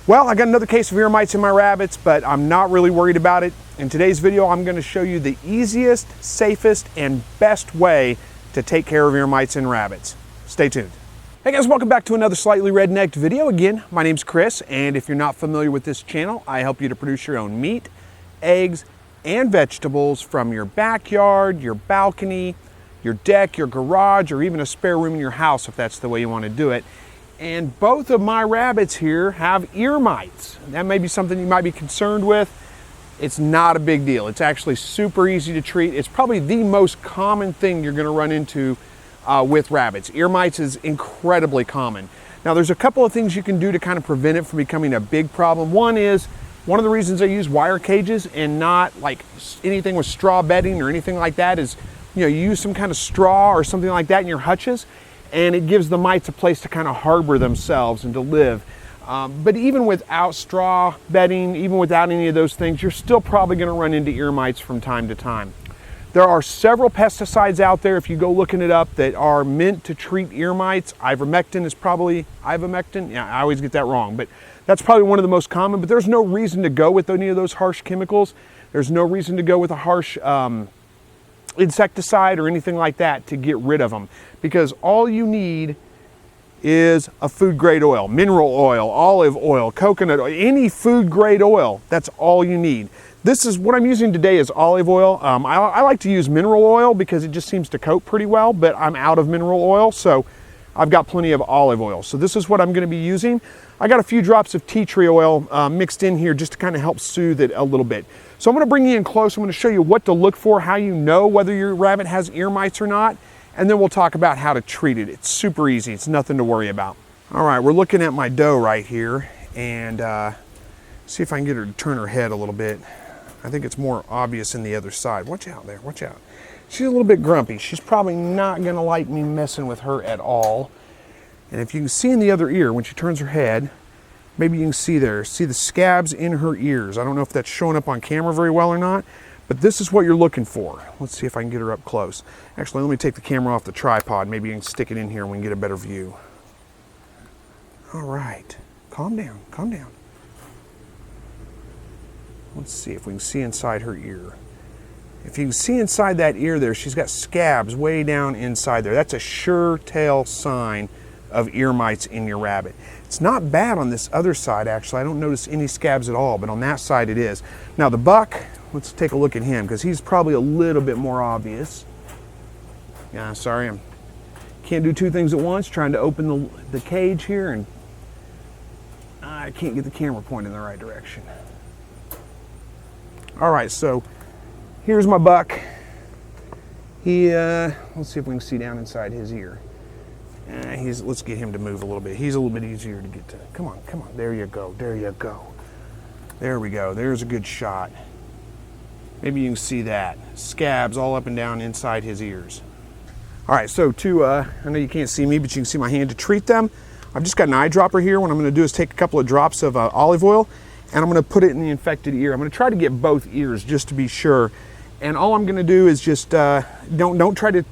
Well, I got another case of ear mites in my rabbits, but I'm not really worried about it. In today's video, I'm going to show you the easiest, safest, and best way to take care of ear mites in rabbits. Stay tuned. Hey guys, welcome back to another slightly rednecked video. Again, my name's Chris, and if you're not familiar with this channel, I help you to produce your own meat, eggs, and vegetables from your backyard, your balcony, your deck, your garage, or even a spare room in your house if that's the way you want to do it. And both of my rabbits here have ear mites. That may be something you might be concerned with. It's not a big deal. It's actually super easy to treat. It's probably the most common thing you're going to run into with rabbits. Ear mites is incredibly common. Now there's a couple of things you can do to kind of prevent it from becoming a big problem. One of the reasons I use wire cages and not like anything with straw bedding or anything like that is, you use some kind of straw or something like that in your hutches, and it gives the mites a place to kind of harbor themselves and to live. But even without straw bedding, even without any of those things, you're still probably going to run into ear mites from time to time. There are several pesticides out there, if you go looking it up, that are meant to treat ear mites. Ivermectin is probably, ivermectin? Yeah, I always get that wrong, but that's probably one of the most common. But there's no reason to go with any of those harsh chemicals. There's no reason to go with a harsh insecticide or anything like that to get rid of them, because all you need is a food grade oil, mineral oil, olive oil, coconut oil, any food grade oil. That's all you need. This is what I'm using today is olive oil. I like to use mineral oil because it just seems to coat pretty well, but I'm out of mineral oil, so I've got plenty of olive oil. So this is what I'm going to be using. I got a few drops of tea tree oil mixed in here just to kind of help soothe it a little bit. So I'm going to bring you in close. I'm going to show you what to look for, how you know whether your rabbit has ear mites or not, and then we'll talk about how to treat it. It's super easy. It's nothing to worry about. All right, we're looking at my doe right here, and see if I can get her to turn her head a little bit. I think it's more obvious in the other side. Watch out there, watch out. She's a little bit grumpy. She's probably not going to like me messing with her at all. And if you can see in the other ear, when she turns her head, maybe you can see there, see the scabs in her ears. I don't know if that's showing up on camera very well or not, but this is what you're looking for. Let's see if I can get her up close. Actually, let me take the camera off the tripod. Maybe you can stick it in here and we can get a better view. All right, calm down, calm down. Let's see if we can see inside her ear. If you can see inside that ear there, she's got scabs way down inside there. That's a sure tell sign of ear mites in your rabbit. It's not bad on this other side, actually. I don't notice any scabs at all, but on that side it is. Now the buck, let's take a look at him because he's probably a little bit more obvious. Yeah, sorry, I can't do two things at once, trying to open the cage here, and I can't get the camera pointed in the right direction. All right, so here's my buck. Let's see if we can see down inside his ear. Let's get him to move a little bit. He's a little bit easier to get to. Come on, come on. There you go. There you go. There we go. There's a good shot. Maybe you can see that. Scabs all up and down inside his ears. All right, so I know you can't see me, but you can see my hand to treat them. I've just got an eyedropper here. What I'm going to do is take a couple of drops of olive oil, and I'm going to put it in the infected ear. I'm going to try to get both ears just to be sure. And all I'm going to do is just don't try to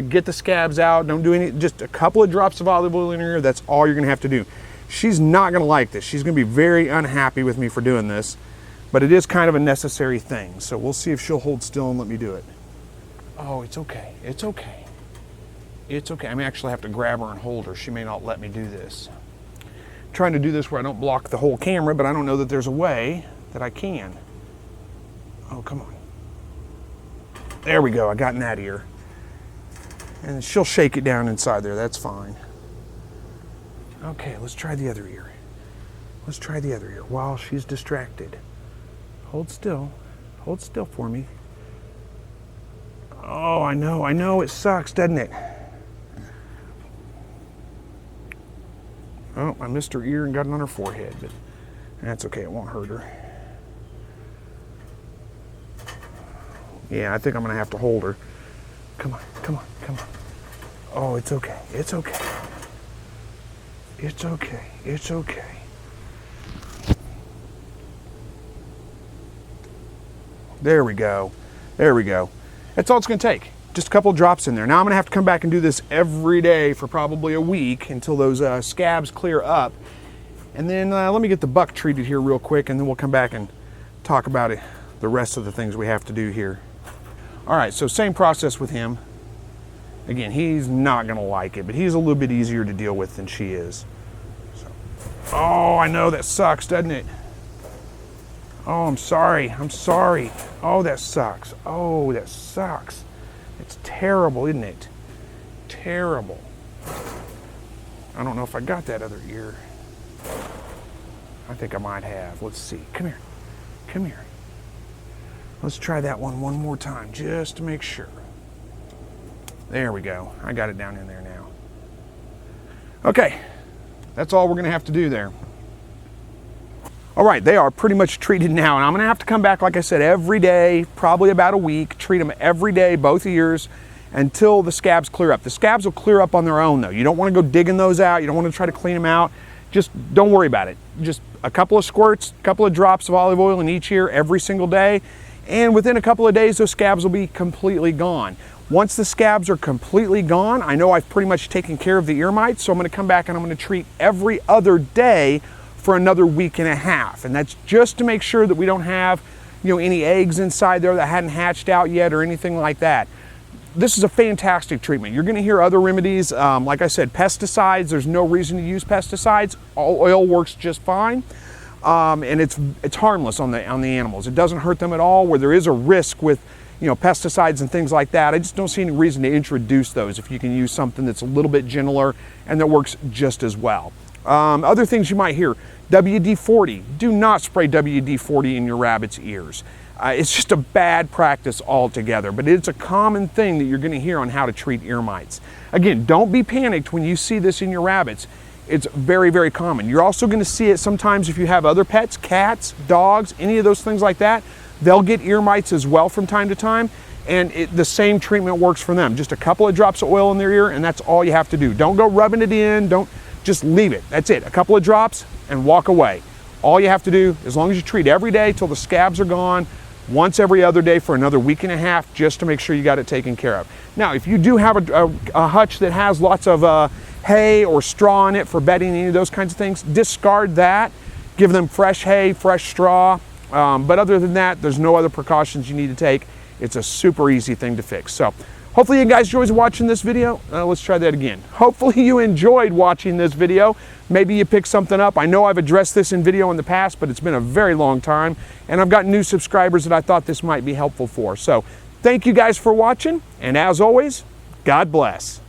get the scabs out. Don't do any, just a couple of drops of olive oil in her ear. That's all you're going to have to do. She's not going to like this. She's going to be very unhappy with me for doing this, but it is kind of a necessary thing. So we'll see if she'll hold still and let me do it. Oh, it's okay. It's okay. It's okay. I may actually have to grab her and hold her. She may not let me do this. I'm trying to do this where I don't block the whole camera, but I don't know that there's a way that I can. Oh, come on. There we go. I got in that ear. And she'll shake it down inside there. That's fine. Okay, let's try the other ear. Let's try the other ear while she's distracted. Hold still. Hold still for me. Oh, I know. It sucks, doesn't it? Oh, I missed her ear and got it on her forehead, but that's okay. It won't hurt her. Yeah, I think I'm going to have to hold her. Come on, come on, come on. Oh, it's okay. It's okay. It's okay. It's okay. There we go. There we go. That's all it's going to take. Just a couple of drops in there. Now I'm going to have to come back and do this every day for probably a week until those scabs clear up. And then let me get the buck treated here real quick, and then we'll come back and talk about it, the rest of the things we have to do here. All right, so same process with him. Again, he's not gonna like it, but he's a little bit easier to deal with than she is. So. Oh, I know, that sucks, doesn't it? Oh, I'm sorry, I'm sorry. Oh, that sucks. Oh, that sucks. It's terrible, isn't it? Terrible. I don't know if I got that other ear. I think I might have. Let's see. Come here. Come here. Let's try that one more time just to make sure. There we go. I got it down in there now. Okay. That's all we're going to have to do there. All right, they are pretty much treated now, and I'm going to have to come back, like I said, every day, probably about a week, treat them every day, both ears, until the scabs clear up. The scabs will clear up on their own, though. You don't want to go digging those out. You don't want to try to clean them out. Just don't worry about it. Just a couple of squirts, a couple of drops of olive oil in each ear every single day, and within a couple of days, those scabs will be completely gone. Once the scabs are completely gone, I know I've pretty much taken care of the ear mites, so I'm going to come back and I'm going to treat every other day for another week and a half. And that's just to make sure that we don't have, any eggs inside there that hadn't hatched out yet or anything like that. This is a fantastic treatment. You're going to hear other remedies. Like I said, pesticides, there's no reason to use pesticides. All oil works just fine. And it's harmless on the animals. It doesn't hurt them at all. Where there is a risk with pesticides and things like that, I just don't see any reason to introduce those if you can use something that's a little bit gentler and that works just as well. Other things you might hear, WD-40. Do not spray WD-40 in your rabbit's ears. It's just a bad practice altogether, but it's a common thing that you're going to hear on how to treat ear mites. Again, don't be panicked when you see this in your rabbits. It's very, very common. You're also going to see it sometimes if you have other pets, cats, dogs, any of those things like that. They'll get ear mites as well from time to time, and the same treatment works for them. Just a couple of drops of oil in their ear, and that's all you have to do. Don't go rubbing it in. Just leave it. That's it. A couple of drops and walk away. All you have to do, as long as you treat every day till the scabs are gone, once every other day for another week and a half, just to make sure you got it taken care of. Now, if you do have a hutch that has lots of hay or straw in it for bedding, any of those kinds of things, discard that. Give them fresh hay, fresh straw. But other than that, there's no other precautions you need to take. It's a super easy thing to fix. So hopefully you guys enjoyed watching this video. Let's try that again. Hopefully you enjoyed watching this video. Maybe you picked something up. I know I've addressed this in video in the past, but it's been a very long time, and I've got new subscribers that I thought this might be helpful for. So thank you guys for watching, and as always, God bless.